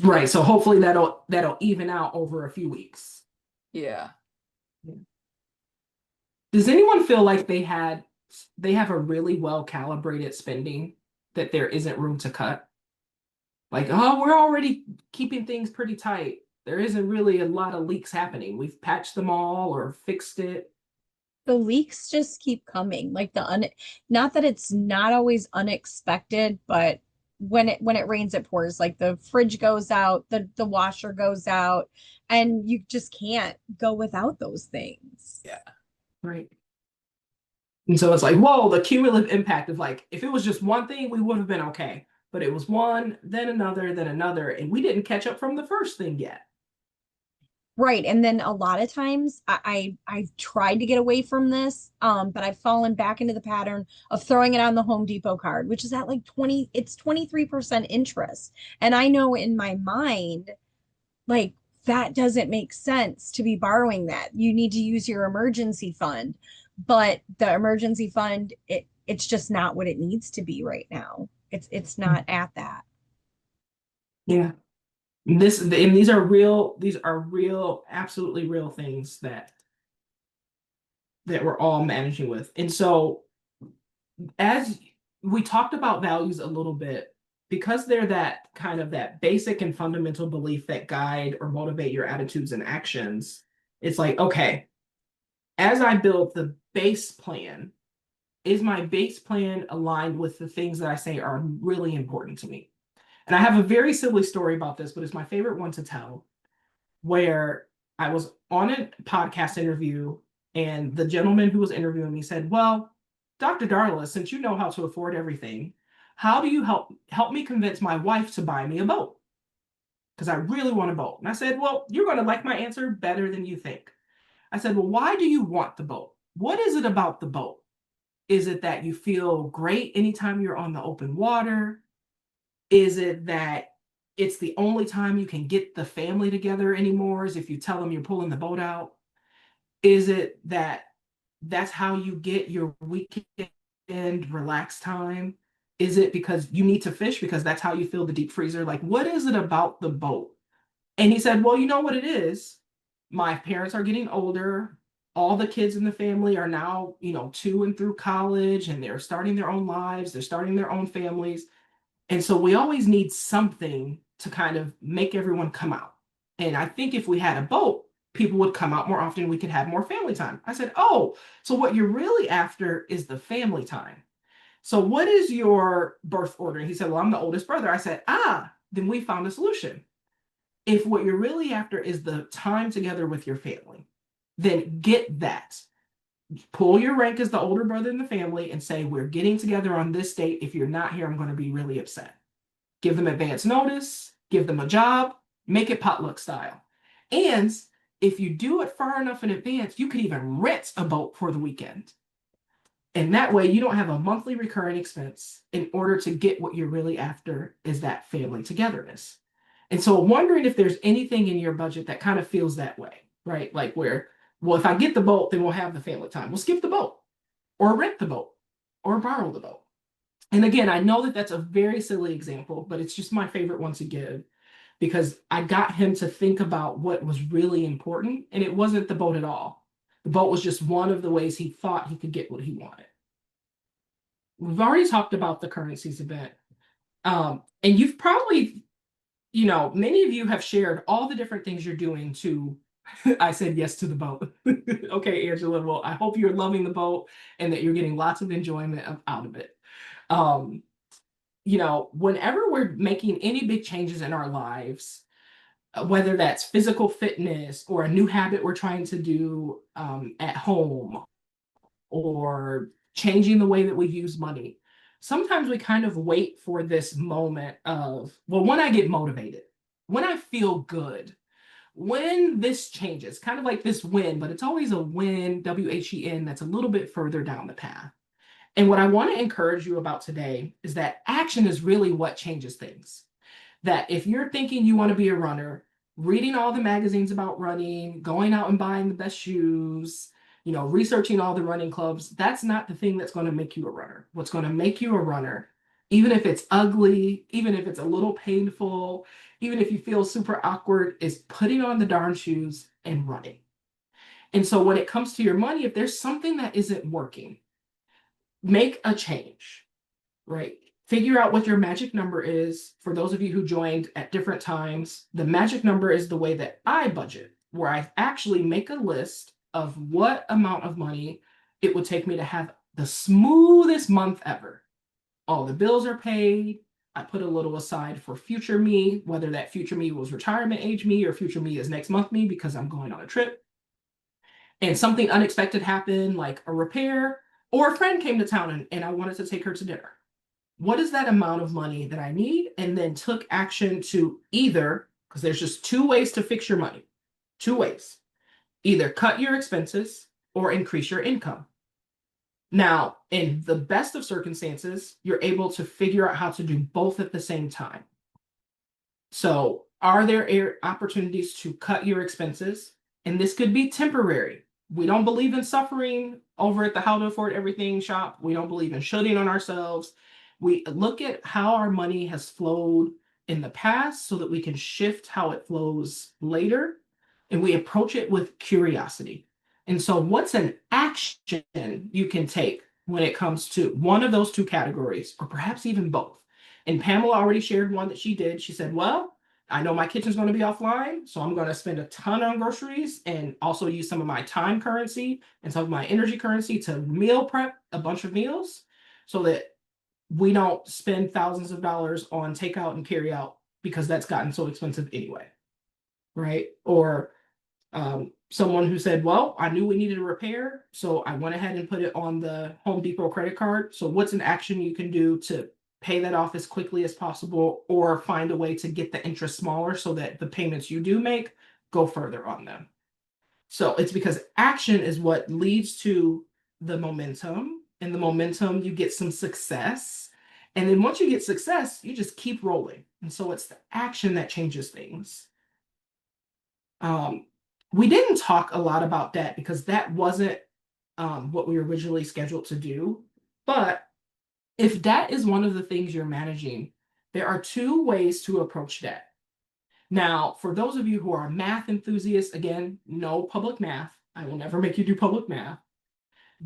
Right. So hopefully that'll even out over a few weeks. yeah. Does anyone feel like they have a really well calibrated spending that there isn't room to cut? Like, oh, we're already keeping things pretty tight. There isn't really a lot of leaks happening. We've patched them all or fixed it. The leaks just keep coming. Like not that it's not always unexpected, but when it rains, it pours. Like the fridge goes out, the washer goes out, and you just can't go without those things. Yeah. Right. And so it's like, whoa, the cumulative impact of if it was just one thing, we would have been okay. But it was one, then another, and we didn't catch up from the first thing yet. Right. And then a lot of times I've tried to get away from this, but I've fallen back into the pattern of throwing it on the Home Depot card, which is at like 23% interest. And I know in my mind, like that doesn't make sense to be borrowing that. You need to use your emergency fund, but the emergency fund, it's just not what it needs to be right now. It's not at that. Yeah. These are real, absolutely real things that we're all managing with. And so as we talked about values a little bit, because they're that kind of that basic and fundamental belief that guide or motivate your attitudes and actions, it's like, okay, as I build the base plan, is my base plan aligned with the things that I say are really important to me? And I have a very silly story about this, but it's my favorite one to tell, where I was on a podcast interview and the gentleman who was interviewing me said, well, Dr. Darla, since you know how to afford everything, how do you help me convince my wife to buy me a boat? Because I really want a boat. And I said, well, you're going to like my answer better than you think. I said, well, why do you want the boat? What is it about the boat? Is it that you feel great anytime you're on the open water? Is it that it's the only time you can get the family together anymore is if you tell them you're pulling the boat out? Is it that that's how you get your weekend relaxed time? Is it because you need to fish because that's how you fill the deep freezer? Like, what is it about the boat? And he said, well, you know what it is? My parents are getting older. all the kids in the family are now, to and through college, and they're starting their own lives, they're starting their own families. And so we always need something to kind of make everyone come out. And I think if we had a boat, people would come out more often. We could have more family time. I said, oh, so what you're really after is the family time. So what is your birth order? And he said, well, I'm the oldest brother. I said, then we found a solution. If what you're really after is the time together with your family, then get that. Pull your rank as the older brother in the family and say, we're getting together on this date. If you're not here, I'm going to be really upset. Give them advance notice, give them a job, make it potluck style. And if you do it far enough in advance, you could even rent a boat for the weekend. And that way you don't have a monthly recurring expense in order to get what you're really after is that family togetherness. And so I'm wondering if there's anything in your budget that kind of feels that way, right? Like where, well, if I get the boat, then we'll have the family time. We'll skip the boat or rent the boat or borrow the boat. And again, I know that that's a very silly example, but it's just my favorite one to give because I got him to think about what was really important. And it wasn't the boat at all. The boat was just one of the ways he thought he could get what he wanted. We've already talked about the currencies a bit. And you've probably, many of you have shared all the different things you're doing to, I said yes to the boat. Okay, Angela, well, I hope you're loving the boat and that you're getting lots of enjoyment out of it. Whenever we're making any big changes in our lives, whether that's physical fitness or a new habit we're trying to do at home or changing the way that we use money, sometimes we kind of wait for this moment of, well, when I get motivated, when I feel good, when this changes, kind of like this win, but it's always a win, W-H-E-N, that's a little bit further down the path. And what I want to encourage you about today is that action is really what changes things. That if you're thinking you want to be a runner, reading all the magazines about running, going out and buying the best shoes, researching all the running clubs, that's not the thing that's going to make you a runner. What's going to make you a runner, even if it's ugly, even if it's a little painful, even if you feel super awkward, is putting on the darn shoes and running. And so when it comes to your money, if there's something that isn't working, make a change, right? Figure out what your magic number is. For those of you who joined at different times, the magic number is the way that I budget, where I actually make a list of what amount of money it would take me to have the smoothest month ever. All the bills are paid. I put a little aside for future me, whether that future me was retirement age me or future me is next month me because I'm going on a trip. And something unexpected happened, like a repair, or a friend came to town and I wanted to take her to dinner. What is that amount of money that I need? And then took action to either, because there's just two ways to fix your money, two ways. Either cut your expenses or increase your income. Now, in the best of circumstances, you're able to figure out how to do both at the same time. So are there opportunities to cut your expenses? And this could be temporary. We don't believe in suffering over at the How to Afford Everything shop. We don't believe in shooting on ourselves. We look at how our money has flowed in the past so that we can shift how it flows later. And we approach it with curiosity. And so what's an action you can take when it comes to one of those two categories, or perhaps even both? And Pamela already shared one that she did. She said, well, I know my kitchen's going to be offline, so I'm going to spend a ton on groceries and also use some of my time currency and some of my energy currency to meal prep a bunch of meals so that we don't spend thousands of dollars on takeout and carry out because that's gotten so expensive anyway, right? Or someone who said, well, I knew we needed a repair, so I went ahead and put it on the Home Depot credit card. So what's an action you can do to pay that off as quickly as possible or find a way to get the interest smaller so that the payments you do make go further on them? So it's because action is what leads to the momentum, and the momentum, you get some success. And then once you get success, you just keep rolling. And so it's the action that changes things. We didn't talk a lot about debt because that wasn't what we were originally scheduled to do. But if debt is one of the things you're managing, there are two ways to approach debt. Now, for those of you who are math enthusiasts, again, no public math, I will never make you do public math.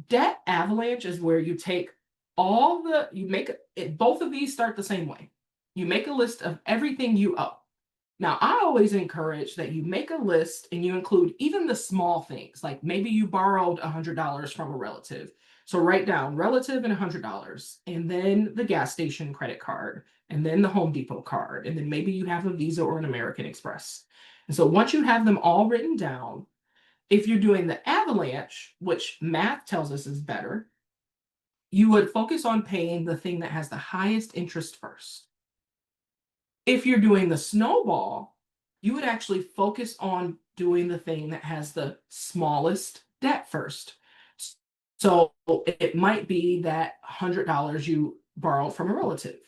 Debt avalanche is where you take all the, you make it, both of these start the same way. You make a list of everything you owe. Now, I always encourage that you make a list and you include even the small things, like maybe you borrowed $100 from a relative. So write down relative and $100, and then the gas station credit card, and then the Home Depot card, and then maybe you have a Visa or an American Express. And so once you have them all written down, if you're doing the avalanche, which math tells us is better, you would focus on paying the thing that has the highest interest first. If you're doing the snowball, you would actually focus on doing the thing that has the smallest debt first. So it might be that $100 you borrowed from a relative.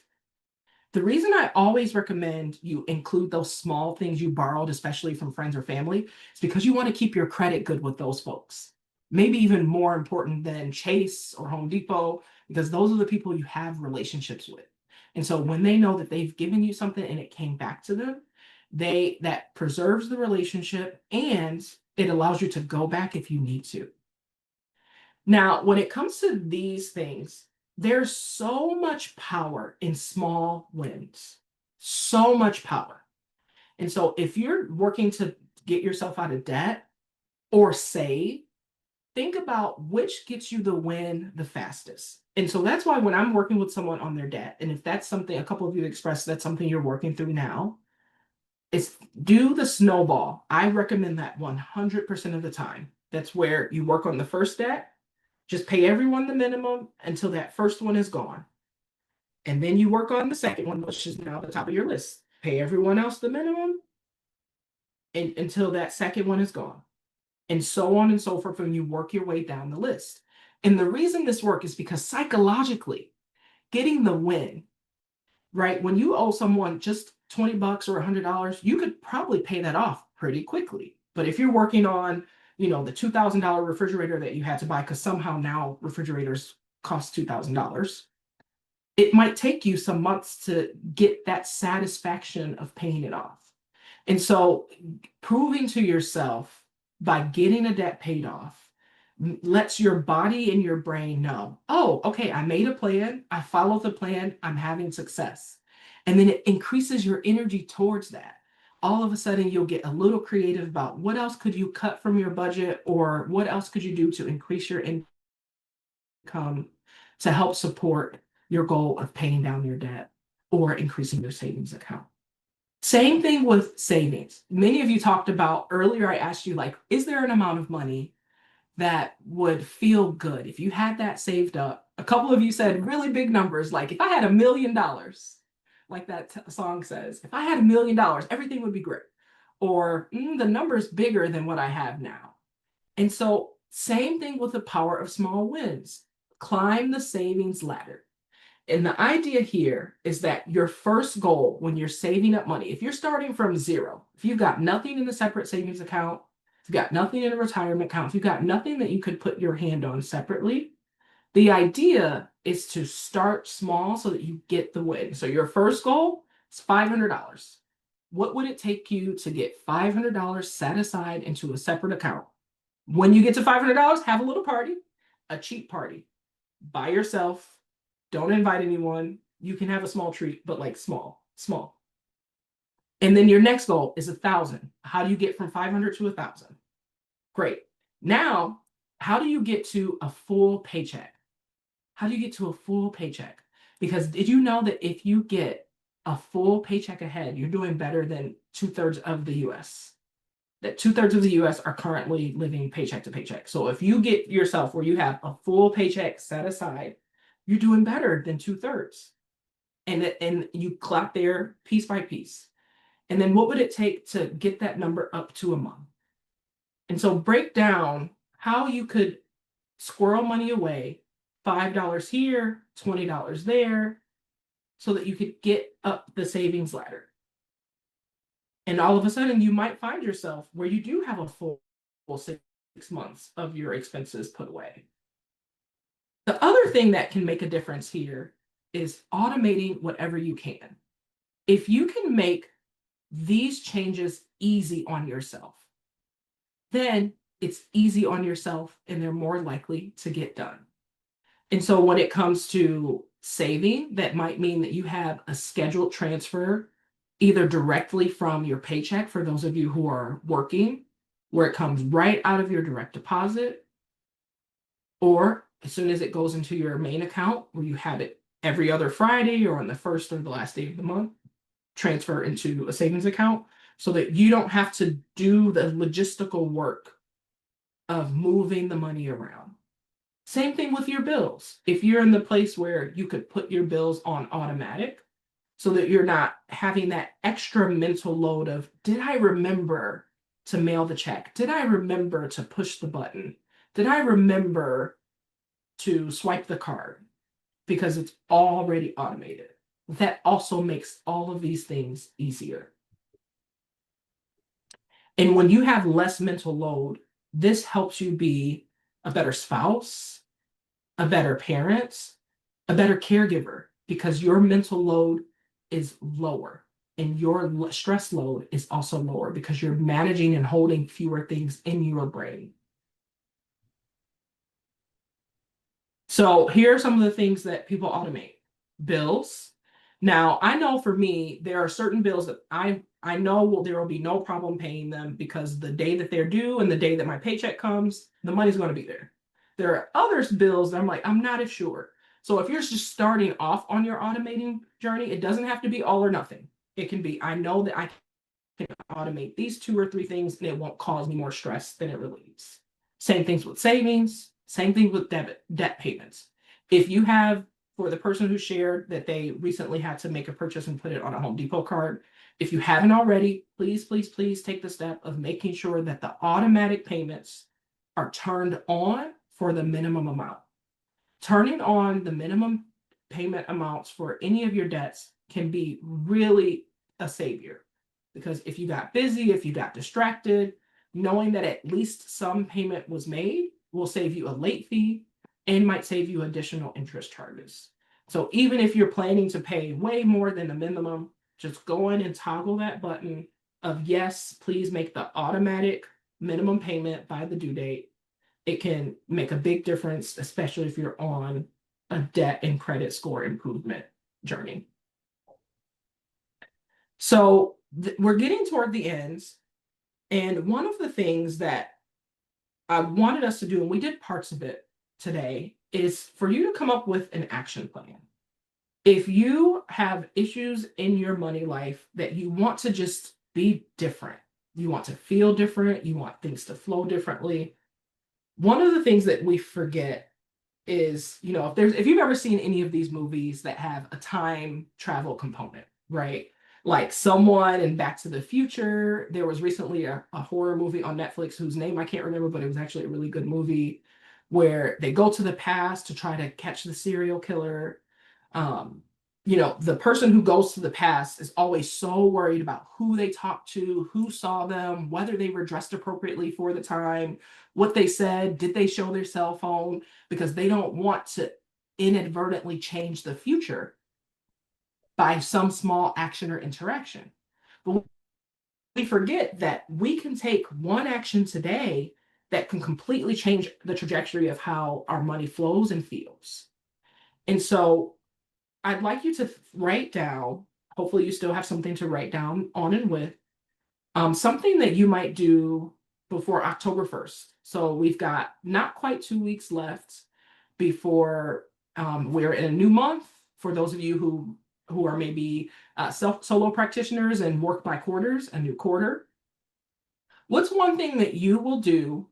The reason I always recommend you include those small things you borrowed, especially from friends or family, is because you want to keep your credit good with those folks. Maybe even more important than Chase or Home Depot, because those are the people you have relationships with. And so when they know that they've given you something and it came back to them, that preserves the relationship, and it allows you to go back if you need to. Now, when it comes to these things, there's so much power in small wins, so much power. And so if you're working to get yourself out of debt or save, think about which gets you the win the fastest. And so that's why when I'm working with someone on their debt, and if that's something, a couple of you expressed that's something you're working through now, is do the snowball. I recommend that 100% of the time. That's where you work on the first debt, just pay everyone the minimum until that first one is gone. And then you work on the second one, which is now the top of your list. Pay everyone else the minimum until that second one is gone. And so on and so forth when you work your way down the list. And the reason this works is because psychologically, getting the win, right? When you owe someone just $20 or $100, you could probably pay that off pretty quickly. But if you're working on, the $2,000 refrigerator that you had to buy, because somehow now refrigerators cost $2,000, it might take you some months to get that satisfaction of paying it off. And so proving to yourself by getting a debt paid off lets your body and your brain know, oh, okay, I made a plan, I followed the plan, I'm having success. And then it increases your energy towards that. All of a sudden, you'll get a little creative about what else could you cut from your budget, or what else could you do to increase your income to help support your goal of paying down your debt or increasing your savings account. Same thing with savings. Many of you talked about earlier, I asked you, like, is there an amount of money that would feel good if you had that saved up? A couple of you said really big numbers, like if I had $1 million, like that song says, if I had $1 million, everything would be great. Or the number's bigger than what I have now. And so same thing with the power of small wins. Climb the savings ladder. And the idea here is that your first goal when you're saving up money, if you're starting from zero, if you've got nothing in the separate savings account, if you've got nothing in a retirement account, if you've got nothing that you could put your hand on separately, the idea is to start small so that you get the win. So your first goal is $500. What would it take you to get $500 set aside into a separate account? When you get to $500, have a little party, a cheap party, by yourself. Don't invite anyone. You can have a small treat, but like small. And then your next goal is 1,000. How do you get from 500 to 1,000? Great. Now, how do you get to a full paycheck? How do you get to a full paycheck? Because did you know that if you get a full paycheck ahead, you're doing better than 2/3 of the US? That 2/3 of the US are currently living paycheck to paycheck. So if you get yourself where you have a full paycheck set aside, you're doing better than 2/3. And you clap there piece by piece. And then what would it take to get that number up to a month? And so break down how you could squirrel money away, $5 here, $20 there, so that you could get up the savings ladder. And all of a sudden, you might find yourself where you do have a full 6 months of your expenses put away. The other thing that can make a difference here is automating whatever you can. If you can make these changes easy on yourself, then it's easy on yourself and they're more likely to get done. And so when it comes to saving, that might mean that you have a scheduled transfer either directly from your paycheck for those of you who are working, where it comes right out of your direct deposit, or as soon as it goes into your main account where you have it every other Friday or on the first or the last day of the month, transfer into a savings account so that you don't have to do the logistical work of moving the money around. Same thing with your bills. If you're in the place where you could put your bills on automatic so that you're not having that extra mental load of, did I remember to mail the check? Did I remember to push the button? Did I remember to swipe the card? Because it's already automated. That also makes all of these things easier. And when you have less mental load, this helps you be a better spouse, a better parent, a better caregiver, because your mental load is lower and your stress load is also lower because you're managing and holding fewer things in your brain. So here are some of the things that people automate. Bills. Now, I know for me, there are certain bills that I know there will be no problem paying them because the day that they're due and the day that my paycheck comes, the money's going to be there. There are other bills that I'm like, I'm not as sure. So if you're just starting off on your automating journey, it doesn't have to be all or nothing. It can be, I know that I can automate these 2 or 3 things and it won't cause me more stress than it relieves. Same things with savings, same thing with debt payments. If you have, for the person who shared that they recently had to make a purchase and put it on a Home Depot card, if you haven't already, please, please, please take the step of making sure that the automatic payments are turned on for the minimum amount. Turning on the minimum payment amounts for any of your debts can be really a savior. Because if you got busy, if you got distracted, knowing that at least some payment was made will save you a late fee and might save you additional interest charges. So even if you're planning to pay way more than the minimum, just go in and toggle that button of yes, please make the automatic minimum payment by the due date. It can make a big difference, especially if you're on a debt and credit score improvement journey. So we're getting toward the ends. And one of the things that I wanted us to do, and we did parts of it today, is for you to come up with an action plan. If you have issues in your money life that you want to just be different, you want to feel different, you want things to flow differently, one of the things that we forget is, you know, if you've ever seen any of these movies that have a time travel component, right? Like Someone and Back to the Future. There was recently a horror movie on Netflix whose name I can't remember, but it was actually a really good movie where they go to the past to try to catch the serial killer. You know, the person who goes to the past is always so worried about who they talked to, who saw them, whether they were dressed appropriately for the time, what they said, did they show their cell phone, because they don't want to inadvertently change the future by some small action or interaction. But we forget that we can take one action today that can completely change the trajectory of how our money flows and feels. And so I'd like you to write down, hopefully you still have something to write down on and with, something that you might do before October 1st. So we've got not quite 2 weeks left before we're in a new month. For those of you who are maybe solo practitioners and work by quarters, a new quarter. What's one thing that you will do,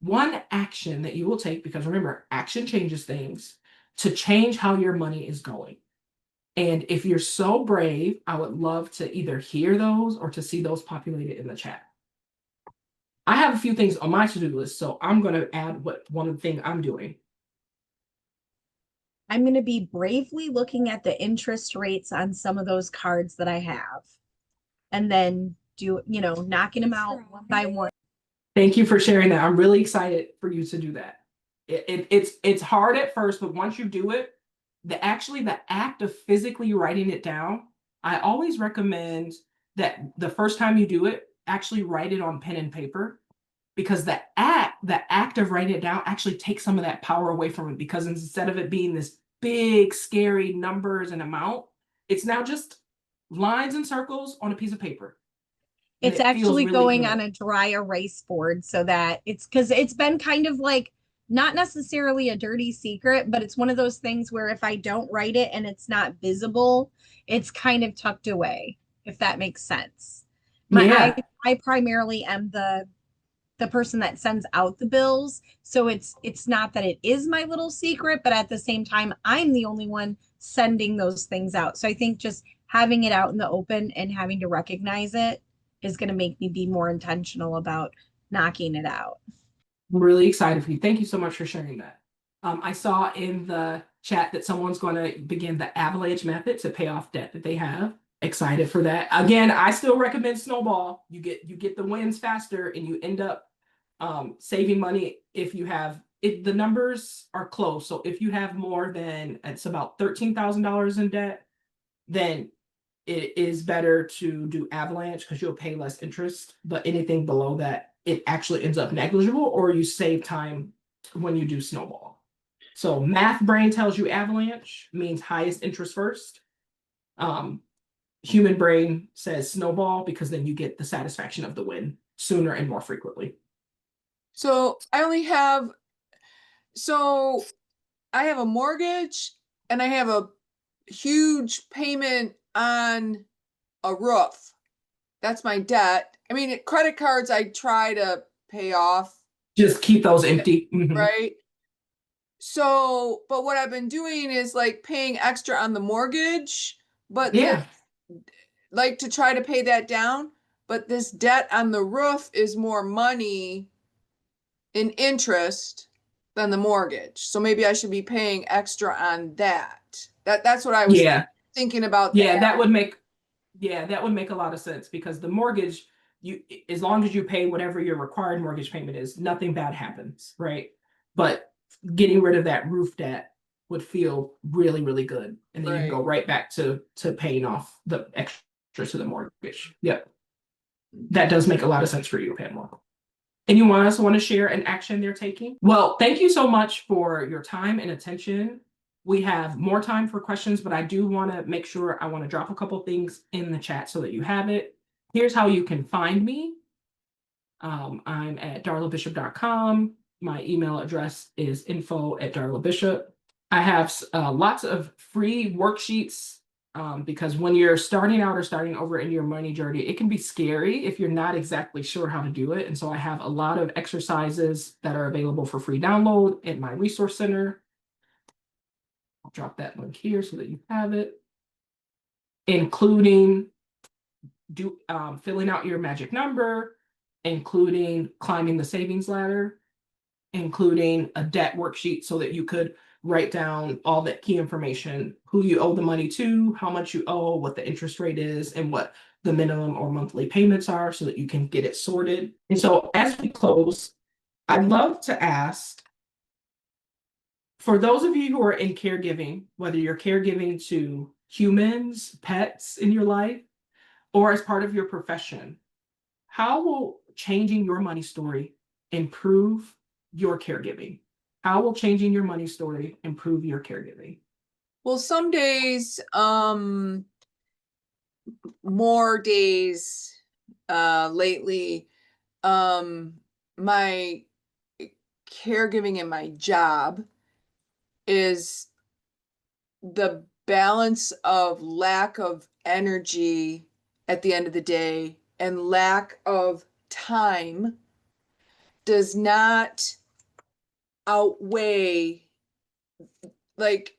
one action that you will take, because remember, action changes things, to change how your money is going? And if you're so brave, I would love to either hear those or to see those populated in the chat. I have a few things on my to-do list, so I'm going to add one thing I'm doing. I'm going to be bravely looking at the interest rates on some of those cards that I have, and then knocking them out one by one. Thank you for sharing that. I'm really excited for you to do that. It's hard at first, but once you do it, the act of physically writing it down, I always recommend that the first time you do it, actually write it on pen and paper, because the act of writing it down actually takes some of that power away from it, because instead of it being this big, scary numbers and amount, it's now just lines and circles on a piece of paper. And It's it feels actually really going good. on a dry erase board so that it's because it's been kind of like not necessarily a dirty secret, but it's one of those things where if I don't write it and it's not visible, it's kind of tucked away, if that makes sense. Yeah. I primarily am the person that sends out the bills, so it's not that it is my little secret, but at the same time I'm the only one sending those things out. So I think just having it out in the open and having to recognize it is going to make me be more intentional about knocking it out. I'm really excited for you. Thank you so much for sharing that. I saw in the chat that someone's going to begin the avalanche method to pay off debt that they have. Excited for that. Again, I still recommend snowball. You get the wins faster, and you end up saving money if you have if the numbers are close. So if you have more than, it's about $13,000 in debt, then it is better to do avalanche because you'll pay less interest. But anything below that, it actually ends up negligible, or you save time when you do snowball. So math brain tells you avalanche means highest interest first. Human brain says snowball because then you get the satisfaction of the win sooner and more frequently. So I have a mortgage and I have a huge payment on a roof. That's my debt. I mean, credit cards I try to pay off, Just keep those empty. Mhm. right? So, but what I've been doing is like paying extra on the mortgage, but Yeah. like to try to pay that down. But this debt on the roof is more money in interest than the mortgage. So maybe I should be paying extra on that. That's what I was Yeah. thinking about. Yeah, that would make a lot of sense, because the mortgage, as long as you pay whatever your required mortgage payment is, nothing bad happens, right? But getting rid of that roof debt would feel really, really good. And then you can go right back to paying off the extra to the mortgage. Yep. That does make a lot of sense for you, Pamela. Anyone else want to share an action they're taking? Well, thank you so much for your time and attention. We have more time for questions, but I do want to make sure I want to drop a couple things in the chat so that you have it. Here's how you can find me. I'm at darlabishop.com. My email address is info@darlabishop. I have lots of free worksheets, because when you're starting out or starting over in your money journey, it can be scary if you're not exactly sure how to do it. And so I have a lot of exercises that are available for free download at my resource center. I'll drop that link here so that you have it, including filling out your magic number, including climbing the savings ladder, including a debt worksheet so that you could write down all that key information: who you owe the money to, how much you owe, what the interest rate is, and what the minimum or monthly payments are, so that you can get it sorted. And so as we close, I'd love to ask, for those of you who are in caregiving, whether you're caregiving to humans, pets in your life, or as part of your profession, how will changing your money story improve your caregiving? How will changing your money story improve your caregiving? Well, some days, more days, lately, my caregiving in my job is the balance of lack of energy at the end of the day and lack of time does not outweigh, like,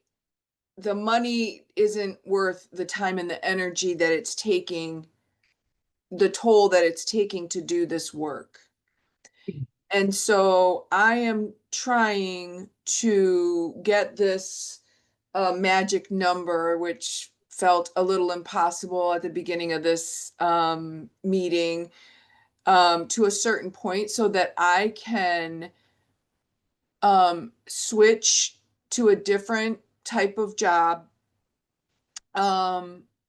the money isn't worth the time and the energy that it's taking, the toll that it's taking to do this work. And so I am trying to get this magic number, which felt a little impossible at the beginning of this meeting, to a certain point so that I can switch to a different type of job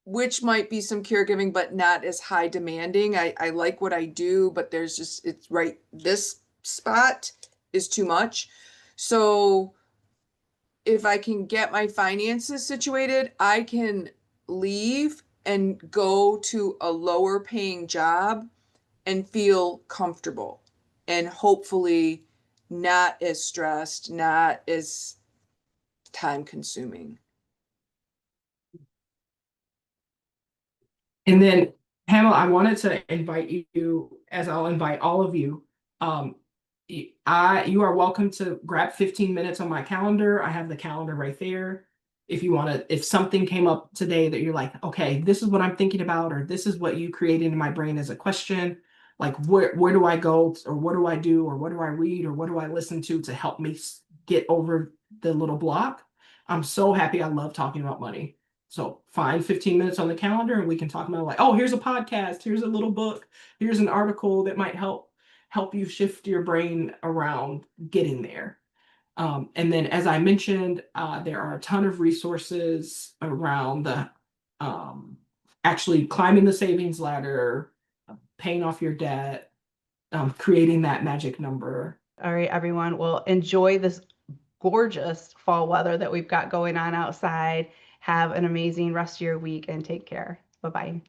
which might be some caregiving, but not as high demanding. I like what I do, but there's just, it's right, this spot is too much. So if I can get my finances situated, I can leave and go to a lower paying job and feel comfortable and hopefully not as stressed, not as time consuming. And then, Pamela, I wanted to invite you, as I'll invite all of you. You are welcome to grab 15 minutes on my calendar. I have the calendar right there. If you want to, if something came up today that you're like, okay, this is what I'm thinking about, or this is what you created in my brain as a question, like where do I go, or what do I do, or what do I read, or what do I listen to help me get over the little block? I'm so happy. I love talking about money. So find 15 minutes on the calendar and we can talk about like, oh, here's a podcast, here's a little book, here's an article that might help you shift your brain around getting there. And then, as I mentioned, there are a ton of resources around the actually climbing the savings ladder, paying off your debt, creating that magic number. All right, everyone. Well, enjoy this gorgeous fall weather that we've got going on outside. Have an amazing rest of your week and take care. Bye-bye.